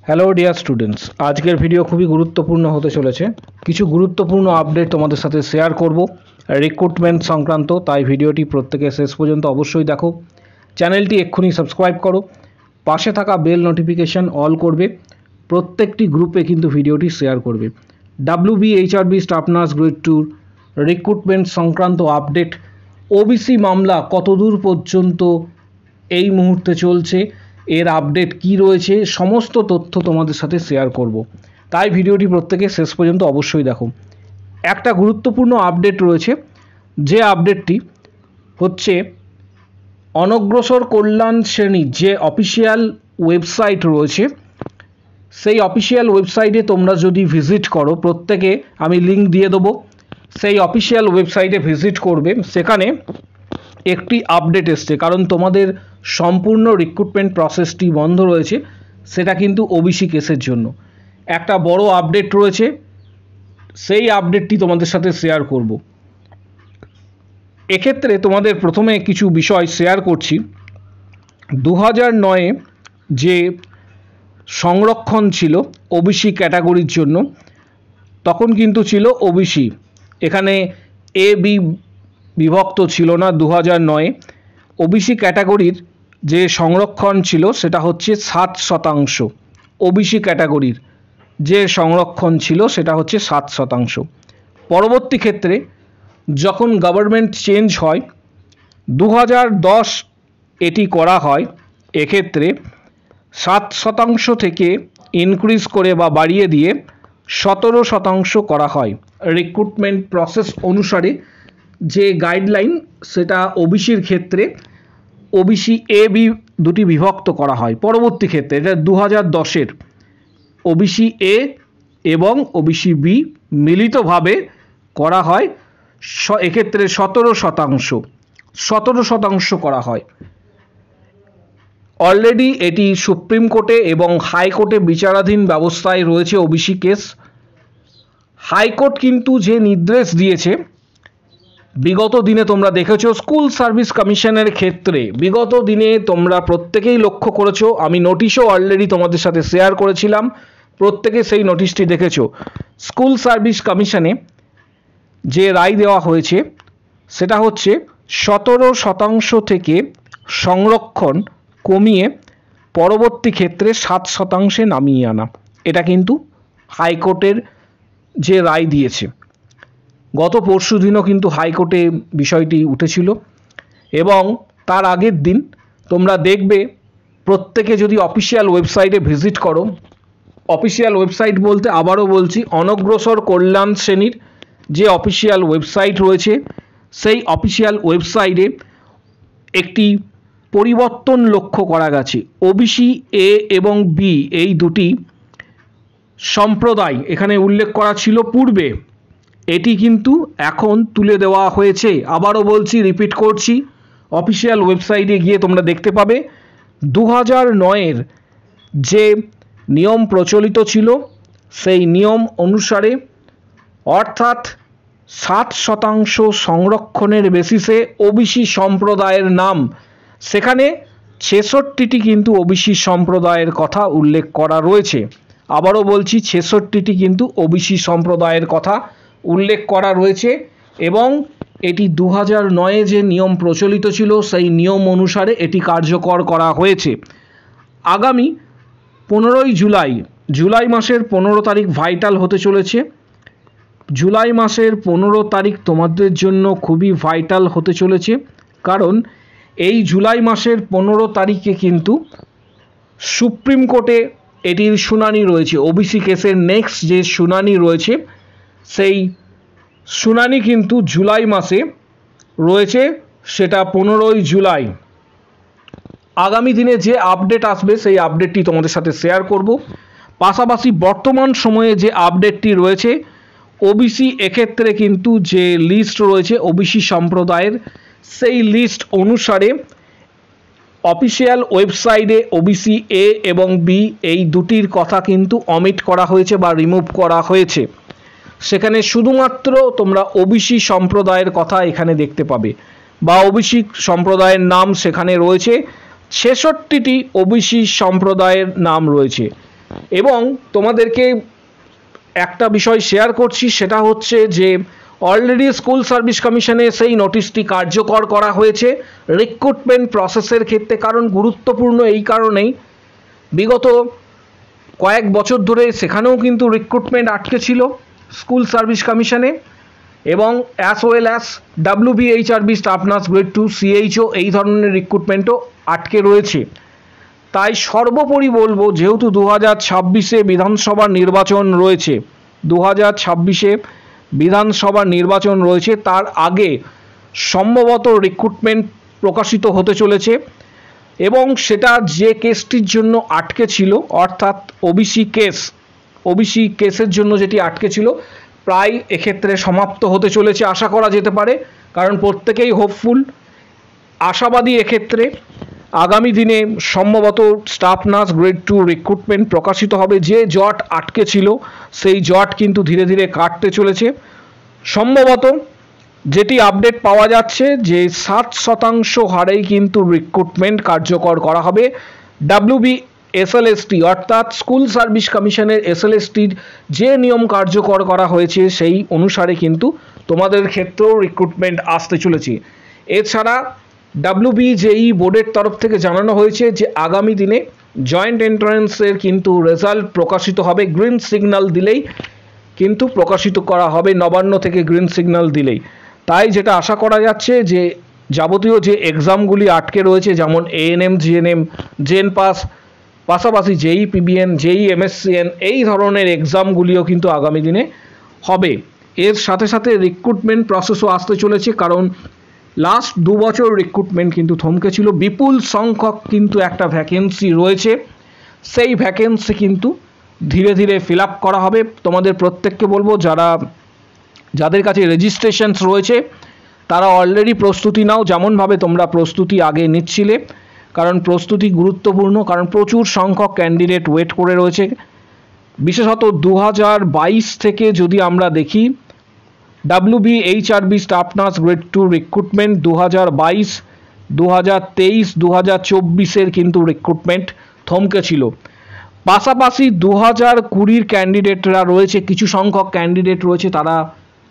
Hello dear students, আজকের video খুবই গুরুত্বপূর্ণ হতে চলেছে। কিছু গুরুত্বপূর্ণ আপডেট তোমাদের সাথে শেয়ার করব রিক্রুটমেন্ট সংক্রান্ত, তাই ভিডিওটি প্রত্যেকে শেষ পর্যন্ত অবশ্যই দেখো। চ্যানেলটি এক্ষুনি সাবস্ক্রাইব করো, পাশে থাকা বেল নোটিফিকেশান অল করবে, প্রত্যেকটি গ্রুপে কিন্তু ভিডিওটি শেয়ার করবে। WBHRB staff nurse grade 2 recruitment সংক্রান্ত আপডেট, ওবিসি মামলা কতদূর পর্যন্ত এই মুহূর্তে চলছে, এর আপডেট কি রয়েছে, সমস্ত তথ্য তোমাদের সাথে শেয়ার করব। তাই ভিডিওটি প্রত্যেকে শেষ পর্যন্ত অবশ্যই দেখো। একটা গুরুত্বপূর্ণ আপডেট রয়েছে, যে আপডেটটি হচ্ছে অনগ্রসর কল্যাণ শ্রেণীর যে অফিসিয়াল ওয়েবসাইট রয়েছে, সেই অফিসিয়াল ওয়েবসাইটে তোমরা যদি ভিজিট করো, প্রত্যেকে আমি লিঙ্ক দিয়ে দেবো, সেই অফিসিয়াল ওয়েবসাইটে ভিজিট করবে। সেখানে একটি আপডেট এসছে, কারণ তোমাদের সম্পূর্ণ রিক্রুটমেন্ট প্রসেসটি বন্ধ রয়েছে, সেটা কিন্তু ওবিসি কেসের জন্য। একটা বড় আপডেট রয়েছে, সেই আপডেটটি তোমাদের সাথে শেয়ার করব। এক্ষেত্রে তোমাদের প্রথমে কিছু বিষয় শেয়ার করছি। 2009-এ যে সংরক্ষণ ছিল ওবিসি ক্যাটাগরির জন্য, তখন কিন্তু ছিল ওবিসি, এখানে এ বি বিভক্ত ছিল না। 2009-এ ওবিসি ক্যাটাগরির যে সংরক্ষণ ছিল সেটা হচ্ছে 7%। ওবিসি ক্যাটাগরির যে সংরক্ষণ ছিল সেটা হচ্ছে 7%। পরবর্তী ক্ষেত্রে যখন গভর্নমেন্ট চেঞ্জ হয়, 2010 এটি করা হয়, এক্ষেত্রে 7% থেকে ইনক্রিজ করে বা বাড়িয়ে দিয়ে 17% করা হয়। রিক্রুটমেন্ট প্রসেস অনুসারে যে গাইডলাইন, সেটা ওবিসির ক্ষেত্রে ওবিসি এ বি দুটি বিভক্ত করা হয়। পরবর্তী ক্ষেত্রে এটা 2010-এর ওবিসি এ এবং ওবিসি বি মিলিতভাবে করা হয়, এক্ষেত্রে 17% করা হয়। অলরেডি এটি সুপ্রিম কোর্টে এবং হাইকোর্টে বিচারাধীন ব্যবস্থায় রয়েছে ওবিসি কেস। হাইকোর্ট কিন্তু যে নির্দেশ দিয়েছে, বিগত দিনে তোমরা দেখেছো স্কুল সার্ভিস কমিশনের ক্ষেত্রে, বিগত দিনে তোমরা প্রত্যেকেই লক্ষ্য করেছো, আমি নোটিশও অলরেডি তোমাদের সাথে শেয়ার করেছিলাম, প্রত্যেকে সেই নোটিশটি দেখেছো। স্কুল সার্ভিস কমিশনে যে রায় দেওয়া হয়েছে সেটা হচ্ছে 17% থেকে সংরক্ষণ কমিয়ে পরবর্তী ক্ষেত্রে 7% নামিয়ে আনা। এটা কিন্তু হাইকোর্টের যে রায় দিয়েছে। গত পরশু দিনও কিন্তু হাইকোর্টে বিষয়টি উঠেছিল, এবং তার আগের দিন তোমরা দেখবে, প্রত্যেকে যদি অফিসিয়াল ওয়েবসাইটে ভিজিট করো, অফিসিয়াল ওয়েবসাইট বলতে আবারও বলছি, অনগ্রসর কল্যাণ শ্রেণীর যে অফিসিয়াল ওয়েবসাইট রয়েছে, সেই অফিসিয়াল ওয়েবসাইটে একটি পরিবর্তন লক্ষ্য করা গেছে। ওবিসি এ এবং বি এই দুটি সম্প্রদায় এখানে উল্লেখ করা ছিল পূর্বে, এটি কিন্তু এখন তুলে দেওয়া হয়েছে। আবারও বলছি, রিপিট করছি, অফিসিয়াল ওয়েবসাইটে গিয়ে তোমরা দেখতে পাবে 2009-এর যে নিয়ম প্রচলিত ছিল, সেই নিয়ম অনুসারে, অর্থাৎ 7% সংরক্ষণের বেসিসে ওবিসি সম্প্রদায়ের নাম, সেখানে 66টি কিন্তু ওবিসি সম্প্রদায়ের কথা উল্লেখ করা রয়েছে। আবারও বলছি, 66টি কিন্তু ওবিসি সম্প্রদায়ের কথা উল্লেখ করা রয়েছে, এবং এটি 2009-এ যে নিয়ম প্রচলিত ছিল সেই নিয়ম অনুসারে এটি কার্যকর করা হয়েছে। আগামী 15ই জুলাই মাসের 15 তারিখ ভাইটাল হতে চলেছে। জুলাই মাসের 15 তারিখ তোমাদের জন্য খুবই ভাইটাল হতে চলেছে, কারণ এই জুলাই মাসের 15 তারিখে কিন্তু সুপ্রিম কোর্টে এটির শুনানি রয়েছে। ওবিসি কেসের নেক্সট যে শুনানি রয়েছে, সেই শুনানি কিন্তু জুলাই মাসে রয়েছে, সেটা 15ই জুলাই। আগামী দিনে যে আপডেট আসবে সেই আপডেটটি তোমাদের সাথে শেয়ার করব। পাশাপাশি বর্তমান সময়ে যে আপডেটটি রয়েছে, ওবিসি এক্ষেত্রে কিন্তু যে লিস্ট রয়েছে ওবিসি সম্প্রদায়ের, সেই লিস্ট অনুসারে অফিসিয়াল ওয়েবসাইটে ওবিসি এ এবং বি এই দুটির কথা কিন্তু অমিট করা হয়েছে বা রিমুভ করা হয়েছে। সেখানে শুধুমাত্র তোমরা ওবিসি সম্প্রদায়ের কথা এখানে দেখতে পাবে, বা ওবিসি সম্প্রদায়ের নাম সেখানে রয়েছে। 66টি ওবিসি সম্প্রদায়ের নাম রয়েছে। এবং তোমাদেরকে একটা বিষয় শেয়ার করছি, সেটা হচ্ছে যে অলরেডি স্কুল সার্ভিস কমিশনে সেই নোটিশটি কার্যকর করা হয়েছে রিক্রুটমেন্ট প্রসেসের ক্ষেত্রে। কারণ গুরুত্বপূর্ণ এই কারণেই, বিগত কয়েক বছর ধরে সেখানেও কিন্তু রিক্রুটমেন্ট আটকে ছিল স্কুল সার্ভিস কমিশনে, এবং as well as WBHRB staff nurse grade 2 CHO এই ধরনের রিক্রুটমেন্টও আটকে রয়েছে। তাই সর্বোপরি বলবো, যেহেতু 2026-এ বিধানসভা নির্বাচন রয়েছে, 2026-এ বিধানসভা নির্বাচন রয়েছে, তার আগে সম্ভবত রিক্রুটমেন্ট প্রকাশিত হতে চলেছে, এবং সেটা যে কেসটির জন্য আটকে ছিল, অর্থাৎ ওবিসি কেসের জন্য যেটি আটকে ছিল, প্রায় এক্ষেত্রে সমাপ্ত হতে চলেছে আশা করা যেতে পারে। কারণ প্রত্যেকেই হোপফুল, আশাবাদী এক্ষেত্রে। আগামী দিনে সম্ভবত স্টাফ নার্স গ্রেড 2 রিক্রুটমেন্ট প্রকাশিত হবে। যে জট আটকে ছিল সেই জট কিন্তু ধীরে ধীরে কাটতে চলেছে। সম্ভবত যেটি আপডেট পাওয়া যাচ্ছে যে 60% হারেই কিন্তু রিক্রুটমেন্ট কার্যকর করা হবে। SLST অর্থাৎ স্কুল সার্ভিস কমিশনের SLSTর যে নিয়ম কার্যকর করা হয়েছে সেই অনুসারে কিন্তু তোমাদের ক্ষেত্রেও রিক্রুটমেন্ট আসতে চলেছে। এছাড়া WBJEE বোর্ডের তরফ থেকে জানানো হয়েছে যে আগামী দিনে জয়েন্ট এন্ট্রান্সের কিন্তু রেজাল্ট প্রকাশিত হবে, গ্রিন সিগন্যাল দিলেই কিন্তু প্রকাশিত করা হবে, নবান্ন থেকে গ্রিন সিগন্যাল দিলেই। তাই যেটা আশা করা যাচ্ছে যে যাবতীয় যে এক্সামগুলি আটকে রয়েছে, যেমন ANM GNM জেন পাস, পাশাপাশি JEE PBN JEE MSCN এই ধরনের এক্সামগুলিও কিন্তু আগামী দিনে হবে। এর সাথে সাথে রিক্রুটমেন্ট প্রসেসও আসতে চলেছে, কারণ লাস্ট 2 বছর রিক্রুটমেন্ট কিন্তু থমকে ছিল। বিপুল সংখ্যক কিন্তু একটা ভ্যাকেন্সি রয়েছে, সেই ভ্যাকেন্সি কিন্তু ধীরে ধীরে ফিল আপ করা হবে। তোমাদের প্রত্যেককে বলবো, যাদের কাছে রেজিস্ট্রেশনস রয়েছে তারা অলরেডি প্রস্তুতি নাও, যেমনভাবে তোমরা প্রস্তুতি আগে নিচ্ছিলে, কারণ প্রস্তুতি গুরুত্বপূর্ণ। কারণ প্রচুর সংখ্যক ক্যান্ডিডেট ওয়েট করে রয়েছে। বিশেষত 2022 থেকে যদি আমরা দেখি, WBHRB staff nurse grade 2 recruitment 2022, 2023, 2024-এর কিন্তু রিক্রুটমেন্ট থমকে ছিল। পাশাপাশি 2020-র ক্যান্ডিডেটরা রয়েছে, কিছু সংখ্যক ক্যান্ডিডেট রয়েছে, তারা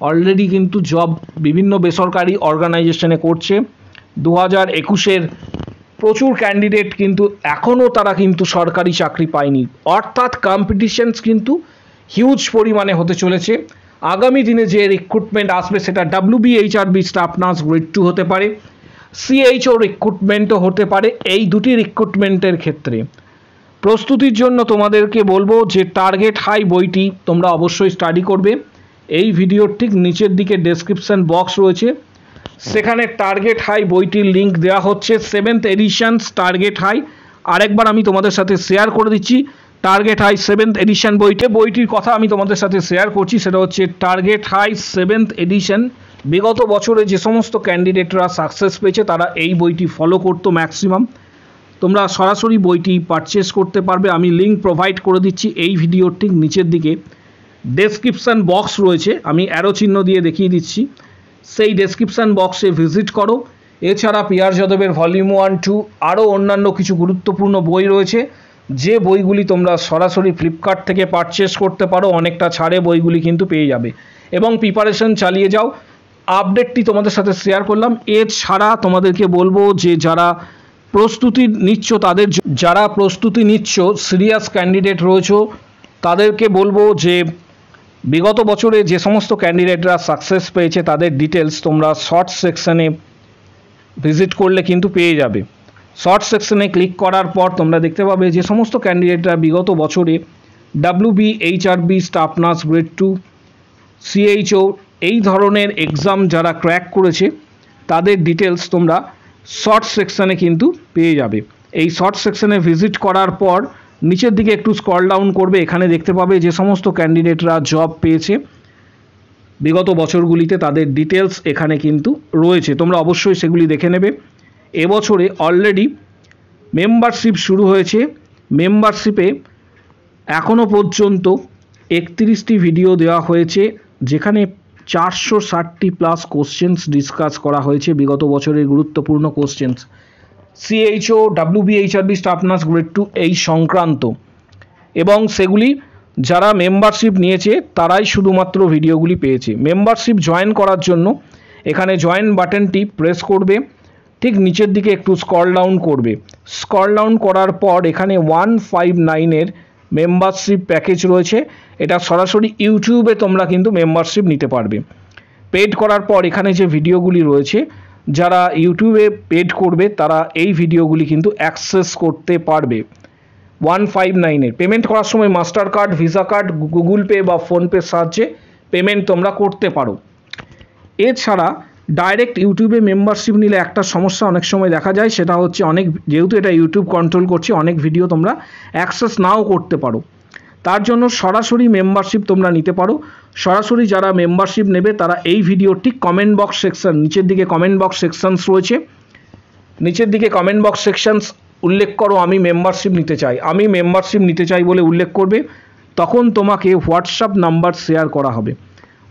অলরেডি কিন্তু জব বিভিন্ন বেসরকারি অর্গানাইজেশনে করছে। 2021-এর প্রচুর ক্যান্ডিডেট কিন্তু এখনও তারা কিন্তু সরকারি চাকরি পায়নি। অর্থাৎ কম্পিটিশনস কিন্তু হিউজ পরিমাণে হতে চলেছে। আগামী দিনে যে রিক্রুটমেন্ট আসবে সেটা WBHRB স্টাফ নার্স গ্রেড 2 হতে পারে, CHO রিক্রুটমেন্টও হতে পারে। এই দুটি রিক্রুটমেন্টের ক্ষেত্রে প্রস্তুতির জন্য তোমাদেরকে বলবো যে টার্গেট হাই বইটি তোমরা অবশ্যই স্টাডি করবে। এই ভিডিওর ঠিক নিচের দিকে ডেসক্রিপশন বক্স রয়েছে, সেখানে টার্গেট হাই বইটির লিঙ্ক দেওয়া হচ্ছে, 7th এডিশন টার্গেট হাই। আরেকবার আমি তোমাদের সাথে শেয়ার করে দিচ্ছি, টার্গেট হাই 7th এডিশন বইটির কথা আমি তোমাদের সাথে শেয়ার করছি। সেটা হচ্ছে টার্গেট হাই 7th এডিশন। বিগত বছরে যে সমস্ত ক্যান্ডিডেটরা সাকসেস পেয়েছে তারা এই বইটি ফলো করতো ম্যাক্সিমাম। তোমরা সরাসরি বইটি পারচেস করতে পারবে, আমি লিঙ্ক প্রোভাইড করে দিচ্ছি এই ভিডিওর ঠিক নিচের দিকে ডেসক্রিপশান বক্স রয়েছে, আমি অ্যারো চিহ্ন দিয়ে দেখিয়ে দিচ্ছি, সেই ডেসক্রিপশান বক্সে ভিজিট করো। এছাড়া PR যাদবের ভলিউম 1, 2 আরও অন্যান্য কিছু গুরুত্বপূর্ণ বই রয়েছে, যে বইগুলি তোমরা সরাসরি ফ্লিপকার্ট থেকে পারচেস করতে পারো, অনেকটা ছাড়ে বইগুলি কিন্তু পেয়ে যাবে, এবং প্রিপারেশন চালিয়ে যাও। আপডেটটি তোমাদের সাথে শেয়ার করলাম। এছাড়া তোমাদেরকে বলবো যে যারা প্রস্তুতি নিচ্ছ সিরিয়াস ক্যান্ডিডেট রয়েছে, তাদেরকে বলবো যে বিগত বছরে যে সমস্ত ক্যান্ডিডেটরা সাকসেস পেয়েছে তাদের ডিটেলস তোমরা শর্ট সেকশনে ভিজিট করলে কিন্তু পেয়ে যাবে। শর্ট সেকশনে ক্লিক করার পর তোমরা দেখতে পাবে যে সমস্ত ক্যান্ডিডেটরা বিগত বছরে WBHRB staff nurse grade 2, CHO এই ধরনের এক্সাম যারা ক্র্যাক করেছে তাদের ডিটেলস তোমরা শর্ট সেকশনে কিন্তু পেয়ে যাবে। এই শর্ট সেকশনে ভিজিট করার পর নিচের দিকে একটু স্ক্রল ডাউন করবে, এখানে দেখতে পাবে যে সমস্ত ক্যান্ডিডেটরা জব পেয়েছে বিগত বছরগুলিতে তাদের ডিটেলস এখানে কিন্তু রয়েছে, তোমরা অবশ্যই সেগুলি দেখে নেবে। এবছরে অলরেডি মেম্বারশিপ শুরু হয়েছে। মেম্বারশিপে এখনও পর্যন্ত 31টি ভিডিও দেওয়া হয়েছে, যেখানে 460টি প্লাস কোশ্চেন্স ডিসকাস করা হয়েছে, বিগত বছরের গুরুত্বপূর্ণ questions CHO WBHRB staff nurse grade 2 এই সংক্রান্ত। এবং সেগুলি যারা মেম্বারশিপ নিয়েছে তারাই শুধুমাত্র ভিডিওগুলি পেয়েছে। মেম্বারশিপ জয়েন করার জন্য এখানে জয়েন বাটনটি প্রেস করবে, ঠিক নিচের দিকে একটু স্ক্রল ডাউন করবে। স্ক্রল ডাউন করার পর এখানে 159-এর মেম্বারশিপ প্যাকেজ রয়েছে। এটা সরাসরি ইউটিউবে তোমরা কিন্তু মেম্বারশিপ নিতে পারবে। পেড করার পর এখানে যে ভিডিওগুলি রয়েছে, যারা ইউটিউবে পেড করবে তারা এই ভিডিওগুলি কিন্তু অ্যাক্সেস করতে পারবে। 159-এর পেমেন্ট করার সময় master card, visa card, Google pay বা ফোনপের সাহায্যে পেমেন্ট তোমরা করতে পারো। এছাড়া ডাইরেক্ট ইউটিউবে মেম্বারশিপ নিলে একটা সমস্যা অনেক সময় দেখা যায়, সেটা হচ্ছে যেহেতু এটা ইউটিউব কন্ট্রোল করছে, অনেক ভিডিও তোমরা অ্যাক্সেস নাও করতে পারো। তার জন্য সরাসরি মেম্বারশিপ তোমরা নিতে পারো। সরাসরি যারা মেম্বারশিপ নেবে তারা এই ভিডিও ঠিক কমেন্ট বক্স সেকশন, নিচের দিকে কমেন্ট বক্স সেকশনস রয়েছে, নিচের দিকে কমেন্ট বক্স সেকশনস উল্লেখ করো আমি মেম্বারশিপ নিতে চাই, আমি মেম্বারশিপ নিতে চাই বলে উল্লেখ করবে। তখন তোমাকে হোয়াটসঅ্যাপ নাম্বার শেয়ার করা হবে,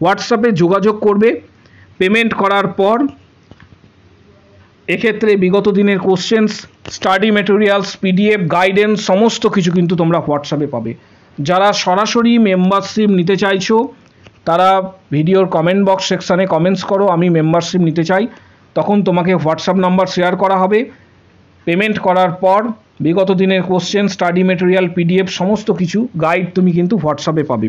হোয়াটসঅ্যাপে যোগাযোগ করবে। পেমেন্ট করার পর এক্ষেত্রে বিগত দিনের questions, study materials, PDF, guidance সমস্ত কিছু কিন্তু তোমরা হোয়াটসঅ্যাপে পাবে। যারা সরাসরি মেম্বারশিপ নিতে চাইছো তারা ভিডিওর কমেন্ট বক্স সেকশানে কমেন্টস করো আমি মেম্বারশিপ নিতে চাই, তখন তোমাকে হোয়াটসঅ্যাপ নাম্বার শেয়ার করা হবে। পেমেন্ট করার পর বিগত দিনের কোশ্চেন, স্টাডি ম্যাটেরিয়াল, পিডিএফ সমস্ত কিছু গাইড তুমি কিন্তু হোয়াটসঅ্যাপে পাবে।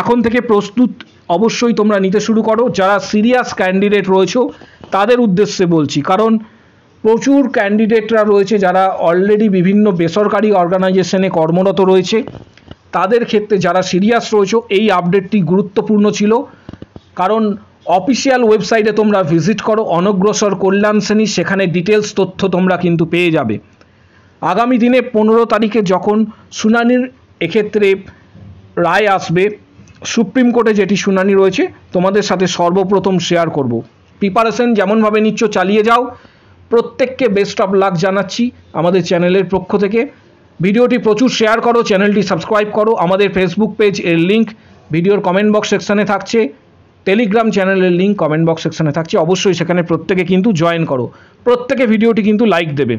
এখন থেকে প্রস্তুত অবশ্যই তোমরা নিতে শুরু করো। যারা সিরিয়াস ক্যান্ডিডেট রয়েছো তাদের উদ্দেশ্যে বলছি, কারণ প্রচুর ক্যান্ডিডেটরা রয়েছে যারা অলরেডি বিভিন্ন বেসরকারি অর্গানাইজেশনে কর্মরত রয়েছে। তাদের ক্ষেত্রে যারা সিরিয়াস রয়েছো এই আপডেটটি গুরুত্বপূর্ণ ছিল, কারণ অফিসিয়াল ওয়েবসাইটে তোমরা ভিজিট করো অনগ্রসর কল্যাণ শ্রেণী, সেখানে ডিটেলস তথ্য তোমরা কিন্তু পেয়ে যাবে। আগামী দিনে 15 তারিখে যখন শুনানির এক্ষেত্রে রায় আসবে, সুপ্রিম কোর্টে যেটি শুনানি রয়েছে তোমাদের সাথে সর্বপ্রথম শেয়ার করব। প্রিপারেশন যেমনভাবে নিচ্ছ চালিয়ে যাও। প্রত্যেককে বেস্ট অফ লাক জানাচ্ছি আমাদের চ্যানেলের পক্ষ থেকে। ভিডিওটি প্রচুর শেয়ার করো, চ্যানেলটি সাবস্ক্রাইব করো। আমাদের ফেসবুক পেজ এর লিঙ্ক ভিডিওর কমেন্ট বক্স সেকশানে থাকছে, টেলিগ্রাম চ্যানেলের লিঙ্ক কমেন্ট বক্স সেকশানে থাকছে। অবশ্যই সেখানে প্রত্যেকে কিন্তু জয়েন করো, প্রত্যেকে ভিডিওটি কিন্তু লাইক দেবে।